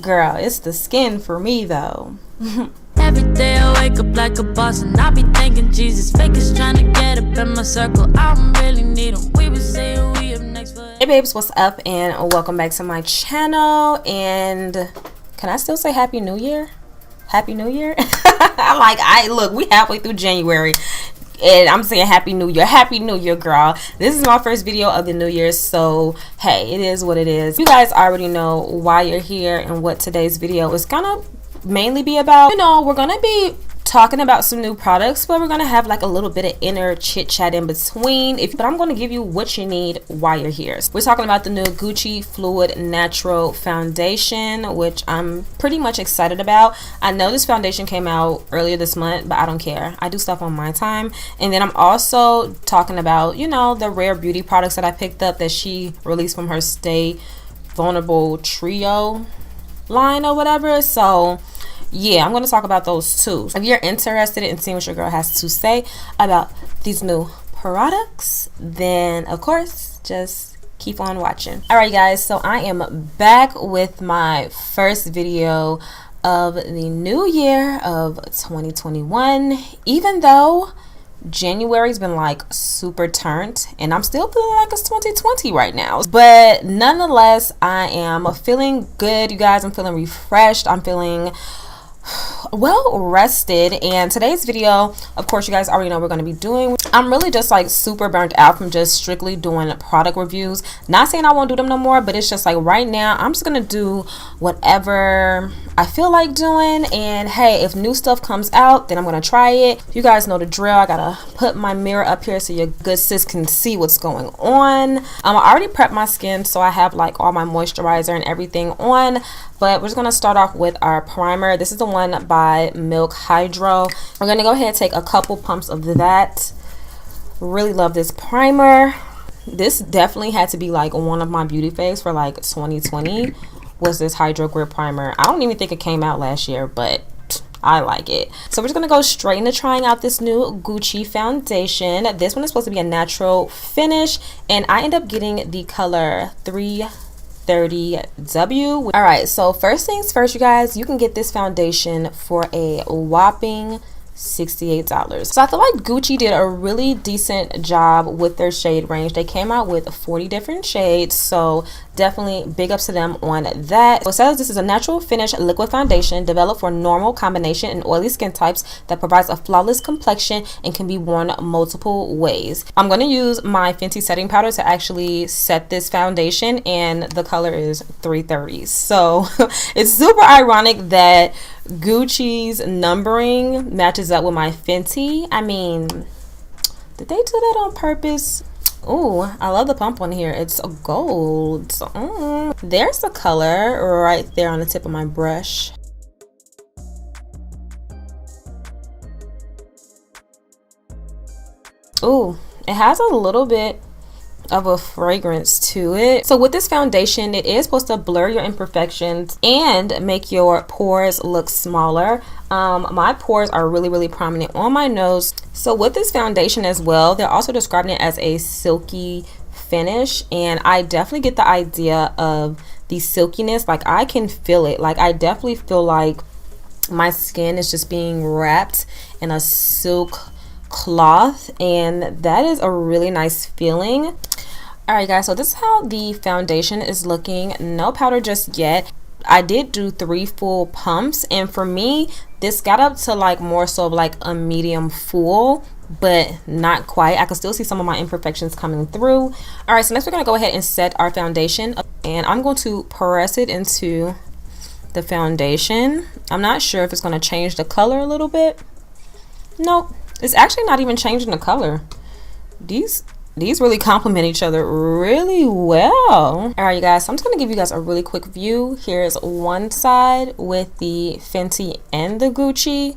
Girl, it's the skin for me though. Every day I wake up like a boss and I be thinking Jesus fake is trying to get up in my circle. I don't really need them. We been saying we up next for. Hey babes, what's up and welcome back to my channel. And can I still say Happy New Year? Happy New Year? Look, we halfway through January and I'm saying Happy New Year. Happy New Year, girl. This is my first video of the New Year, so hey, it is what it is. You guys already know why you're here and what today's video is gonna mainly be about. You know, we're gonna be talking about some new products, but we're gonna have like a little bit of inner chit chat in between. But I'm gonna give you what you need while you're here. We're talking about the new Gucci Fluide Natural Foundation, which I'm pretty much excited about. I know this foundation came out earlier this month, but I don't care. I do stuff on my time. And then I'm also talking about, you know, the rare beauty products that I picked up that she released from her Stay Vulnerable Trio line or whatever. So yeah, I'm going to talk about those too. If you're interested in seeing what your girl has to say about these new products, then of course just keep on watching. Alright guys, so I am back with my first video of the new year of 2021. Even though January's been like super turned and I'm still feeling like it's 2020 right now, but nonetheless I am feeling good, you guys. I'm feeling refreshed, I'm feeling well rested. And today's video, of course, you guys already know we're going to be doing, I'm really just like super burnt out from just strictly doing product reviews. Not saying I won't do them no more, but it's just like right now I'm just gonna do whatever I feel like doing. And hey, if new stuff comes out, then I'm gonna try it. You guys know the drill. I gotta put my mirror up here so your good sis can see what's going on. I already prepped my skin, so I have like all my moisturizer and everything on. But we're just gonna start off with our primer. This is the one by MINK Hydro. We're gonna go ahead and take a couple pumps of that. Really love this primer. This definitely had to be like one of my beauty faves for like 2020 was this Hydro Grip primer. I don't even think it came out last year, but I like it. So we're just gonna go straight into trying out this new Gucci foundation. This one is supposed to be a natural finish and I end up getting the color 330W. All right, so first things first, you guys, you can get this foundation for a whopping $68. So I feel like Gucci did a really decent job with their shade range. They came out with 40 different shades, so definitely big ups to them on that. So it says this is a natural finish liquid foundation developed for normal, combination, and oily skin types that provides a flawless complexion and can be worn multiple ways. I'm going to use my Fenty setting powder to actually set this foundation, and the color is 330. So it's super ironic that Gucci's numbering matches up with my Fenty. I mean, did they do that on purpose? Oh, I love the pump on here. It's a gold. There's the color right there on the tip of my brush. Oh, it has a little bit of a fragrance to it. So with this foundation, it is supposed to blur your imperfections and make your pores look smaller. My pores are really prominent on my nose. So with this foundation as well, they're also describing it as a silky finish, and I definitely get the idea of the silkiness. Like I can feel it. Like I definitely feel like my skin is just being wrapped in a silk cloth, and that is a really nice feeling. Alright guys, so this is how the foundation is looking. No powder just yet. I did do 3 full pumps, and for me this got up to like more so of like a medium full, but not quite. I can still see some of my imperfections coming through. Alright, so next we're going to go ahead and set our foundation, and I'm going to press it into the foundation. I'm not sure if it's going to change the color a little bit. Nope, it's actually not even changing the color. These really complement each other really well. All right, you guys, so I'm just gonna give you guys a really quick view. Here's one side with the Fenty and the Gucci.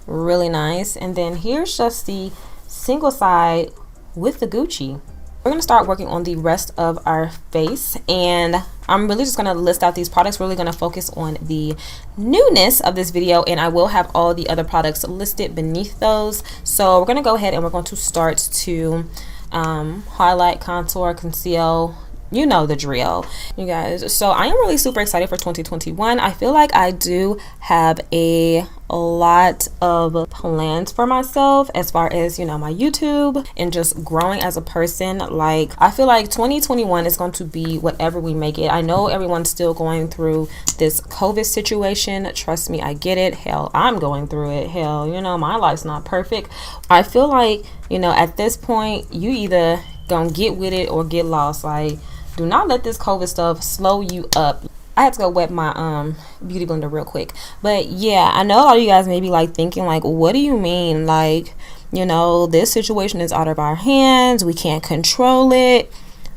Really nice. And then here's just the single side with the Gucci. We're gonna start working on the rest of our face, and I'm really just gonna list out these products. We're really gonna focus on the newness of this video, and I will have all the other products listed beneath those. So we're gonna go ahead and we're going to start to highlight, contour, conceal, You know the drill, you guys. So I am really super excited for 2021. I feel like I do have a lot of plans for myself as far as, you know, my YouTube and just growing as a person. Like, I feel like 2021 is going to be whatever we make it. I know everyone's still going through this COVID situation. Trust me, I get it. Hell, I'm going through it. Hell, you know, my life's not perfect. I feel like, you know, at this point, you either gonna get with it or get lost. Like, do not let this COVID stuff slow you up. I had to go wet my beauty blender real quick. But yeah, I know a lot of you guys may be like thinking like, what do you mean? Like, you know, this situation is out of our hands. We can't control it.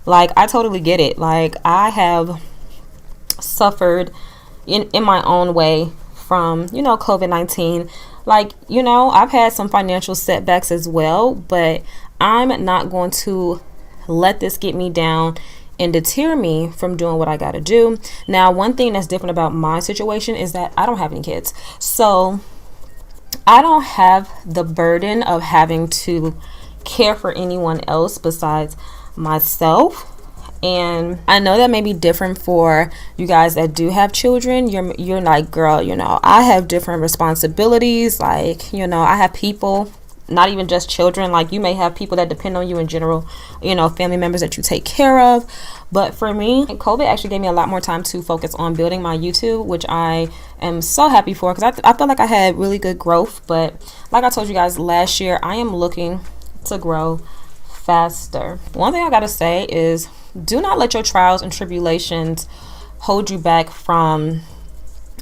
Like, I totally get it. Like, I have suffered in my own way from, you know, COVID-19. Like, you know, I've had some financial setbacks as well, but I'm not going to let this get me down and deter me from doing what I gotta do. Now, one thing that's different about my situation is that I don't have any kids. So I don't have the burden of having to care for anyone else besides myself. And I know that may be different for you guys that do have children. You're like, girl, you know, I have different responsibilities. Like, you know, I have people, not even just children. Like, you may have people that depend on you in general, you know, family members that you take care of. But for me, COVID actually gave me a lot more time to focus on building my YouTube, which I am so happy for, because I feel like I had really good growth. But like I told you guys last year, I am looking to grow faster. One thing I gotta say is, do not let your trials and tribulations hold you back from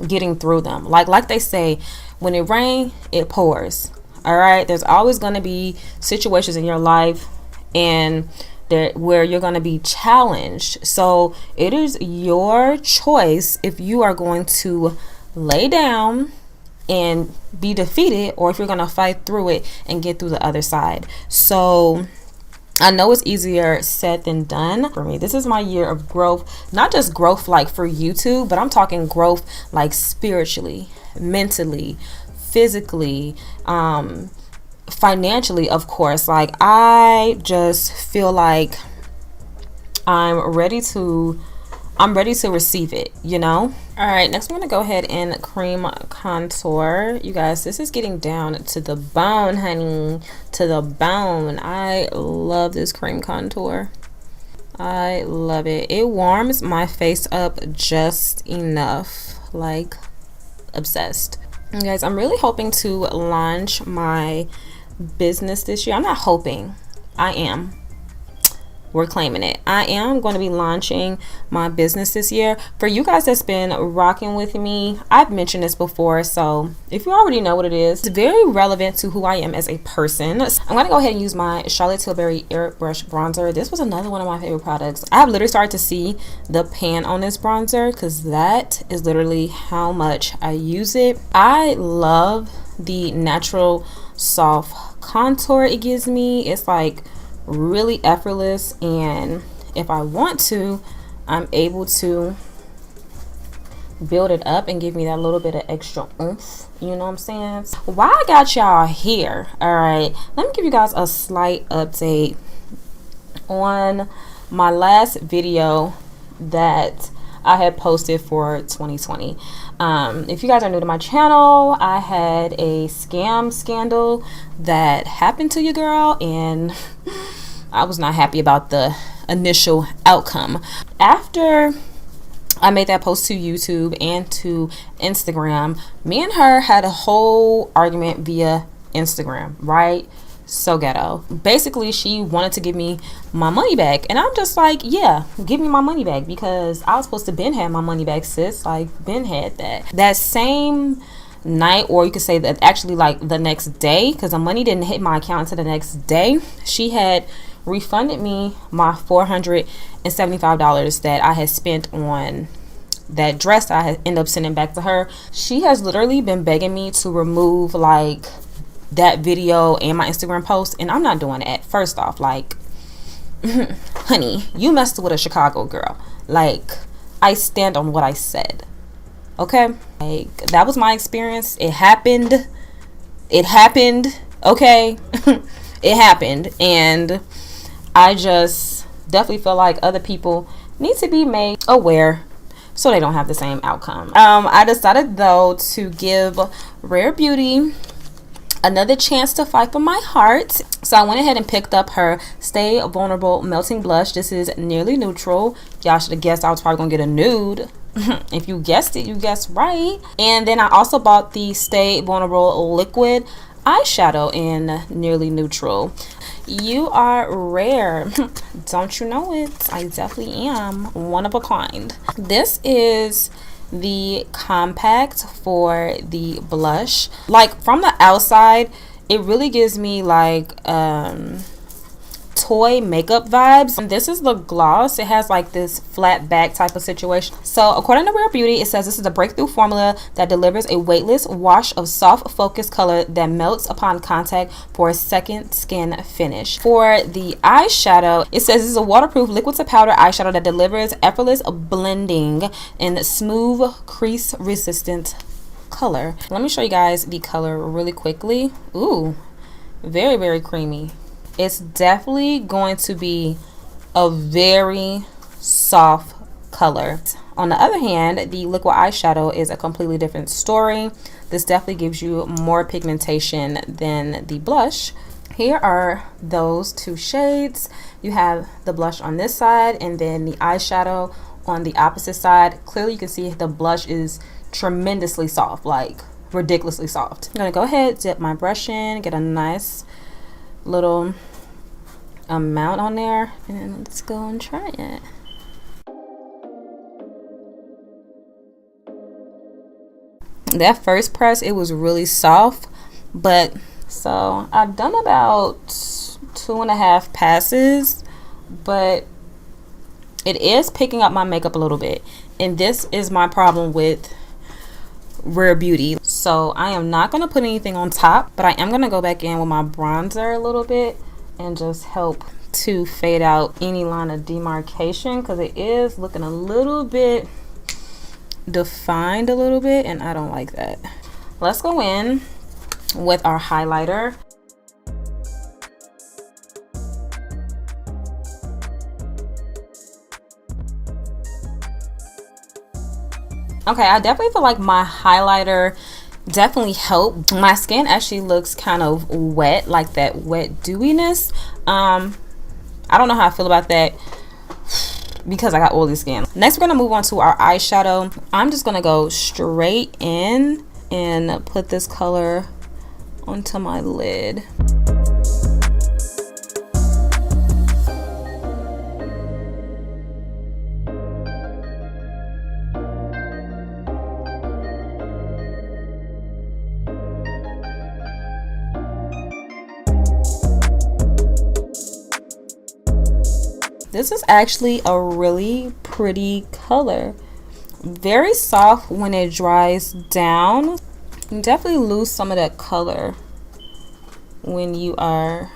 getting through them. Like they say, when it rains, it pours. All right, there's always going to be situations in your life and where you're going to be challenged. So it is your choice if you are going to lay down and be defeated, or if you're going to fight through it and get through the other side. So I know it's easier said than done for me. This is my year of growth, not just growth like for YouTube, but I'm talking growth like spiritually, mentally, physically, financially, of course. Like, I just feel like I'm ready to receive it, you know. All right, next I'm gonna go ahead and cream contour. You guys, this is getting down to the bone, honey, to the bone. I love this cream contour. I love it. It warms my face up just enough. Like, obsessed. You guys, I'm really hoping to launch my business this year. I'm not hoping, I am. We're claiming it. I am going to be launching my business this year. For you guys that's been rocking with me, I've mentioned this before, so if you already know what it is, it's very relevant to who I am as a person. I'm going to go ahead and use my Charlotte Tilbury Airbrush Bronzer. This was another one of my favorite products. I have literally started to see the pan on this bronzer, because that is literally how much I use it. I love the natural soft contour it gives me. It's like really effortless, and if I want to, I'm able to build it up and give me that little bit of extra oomph, you know what I'm saying? Why I got y'all here, all right, let me give you guys a slight update on my last video that I had posted for 2020. If you guys are new to my channel, I had a scam scandal that happened to your girl, and I was not happy about the initial outcome. After I made that post to YouTube and to Instagram, me and her had a whole argument via Instagram, right? So ghetto. Basically, she wanted to give me my money back, and I'm just like, yeah, give me my money back, because I was supposed to been had my money back, sis. Like, been had that same night, or you could say that actually like the next day, because the money didn't hit my account until the next day. She had refunded me my $475 that I had spent on that dress that I had ended up sending back to her. She has literally been begging me to remove like that video and my Instagram post, and I'm not doing that. First off, like, honey, you messed with a Chicago girl. Like, I stand on what I said, okay? Like, that was my experience. It happened, okay? It happened, and I just definitely feel like other people need to be made aware so they don't have the same outcome. I decided though to give Rare Beauty another chance to fight for my heart. So I went ahead and picked up her Stay Vulnerable Melting Blush. This is nearly neutral. Y'all should have guessed I was probably gonna get a nude. If you guessed it, you guessed right. And then I also bought the Stay Vulnerable Liquid Eyeshadow in nearly neutral. You are rare. Don't you know it? I definitely am. One of a kind. This is the compact for the blush. Like from the outside, it really gives me like toy makeup vibes. And this is the gloss. It has like this flat back type of situation. So according to Rare Beauty, it says this is a breakthrough formula that delivers a weightless wash of soft focus color that melts upon contact for a second skin finish. For the eyeshadow, it says this is a waterproof liquid to powder eyeshadow that delivers effortless blending and smooth crease resistant color. Let me show you guys the color really quickly. Ooh, very, very creamy. It's definitely going to be a very soft color. On the other hand, the liquid eyeshadow is a completely different story. This definitely gives you more pigmentation than the blush. Here are those two shades. You have the blush on this side and then the eyeshadow on the opposite side. Clearly you can see the blush is tremendously soft, like ridiculously soft. I'm gonna go ahead, dip my brush in, get a nice little amount on there, and then let's go and try it. That first press, it was really soft, but so I've done about 2.5 passes, but it is picking up my makeup a little bit, and this is my problem with Rare Beauty. So I am not going to put anything on top, but I am going to go back in with my bronzer a little bit and just help to fade out any line of demarcation, because it is looking a little bit defined a little bit, and I don't like that. Let's go in with our highlighter. Okay, I definitely feel like my highlighter definitely helped. My skin actually looks kind of wet, like that wet dewiness. I don't know how I feel about that because I got oily skin. Next, we're gonna move on to our eyeshadow. I'm just gonna go straight in and put this color onto my lid. This is actually a really pretty color. Very soft when it dries down. You definitely lose some of that color when you are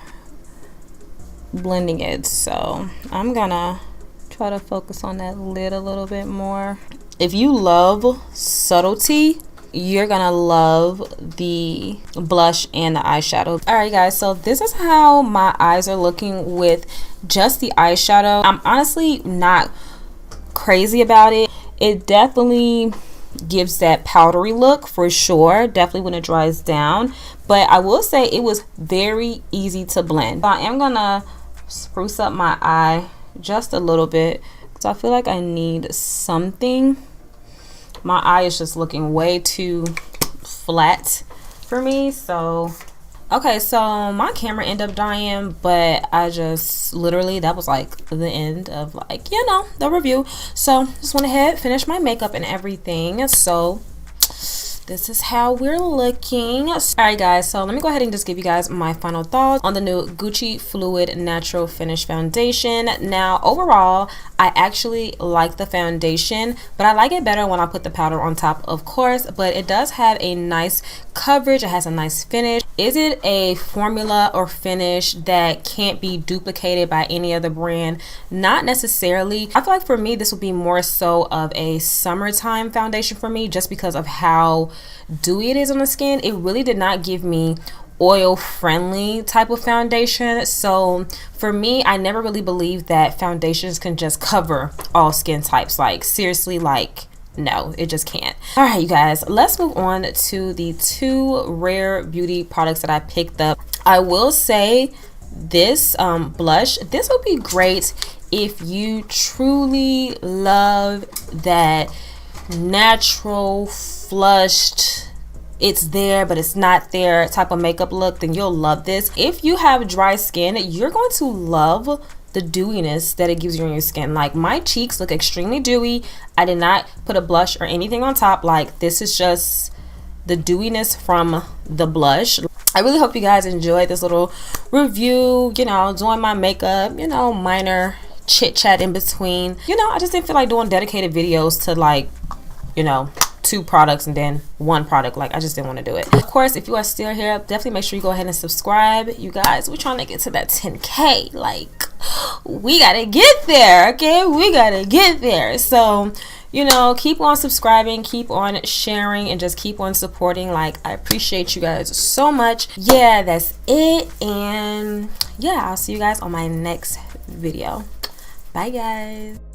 blending it. So I'm gonna try to focus on that lid a little bit more. If you love subtlety, you're gonna love the blush and the eyeshadow. All right guys, so this is how my eyes are looking with just the eyeshadow. I'm honestly not crazy about it. It definitely gives that powdery look for sure, definitely when it dries down, but I will say it was very easy to blend. So I am gonna spruce up my eye just a little bit because I feel like I need something. My eye is just looking way too flat for me. So okay, so my camera ended up dying, but I just literally, that was like the end of, like, you know, the review. So just went ahead, finished my makeup and everything. So this is how we're looking. All right guys, so let me go ahead and just give you guys my final thoughts on the new Gucci Fluid Natural Finish Foundation. Now overall, I actually like the foundation, but I like it better when I put the powder on top, of course. But it does have a nice coverage, it has a nice finish. Is it a formula or finish that can't be duplicated by any other brand? Not necessarily. I feel like for me this would be more so of a summertime foundation for me, just because of how dewy it is on the skin. It really did not give me oil friendly type of foundation. So for me, I never really believed that foundations can just cover all skin types. Like seriously, like no, it just can't. All right, you guys, let's move on to the 2 Rare Beauty products that I picked up. I will say this blush, this would be great if you truly love that natural flushed, it's there but it's not there type of makeup look, then you'll love this. If you have dry skin, you're going to love the dewiness that it gives you on your skin. Like my cheeks look extremely dewy. I did not put a blush or anything on top. Like this is just the dewiness from the blush. I really hope you guys enjoyed this little review, you know, doing my makeup, you know, minor chit chat in between. You know, I just didn't feel like doing dedicated videos to like, you know, 2 products and then 1 product. Like I just didn't want to do it. Of course, if you are still here, definitely make sure you go ahead and subscribe. You guys, we're trying to get to that 10K. Like we gotta get there, okay? We gotta get there. So, you know, keep on subscribing, keep on sharing, and just keep on supporting. Like I appreciate you guys so much. Yeah, that's it. And yeah, I'll see you guys on my next video. Bye guys.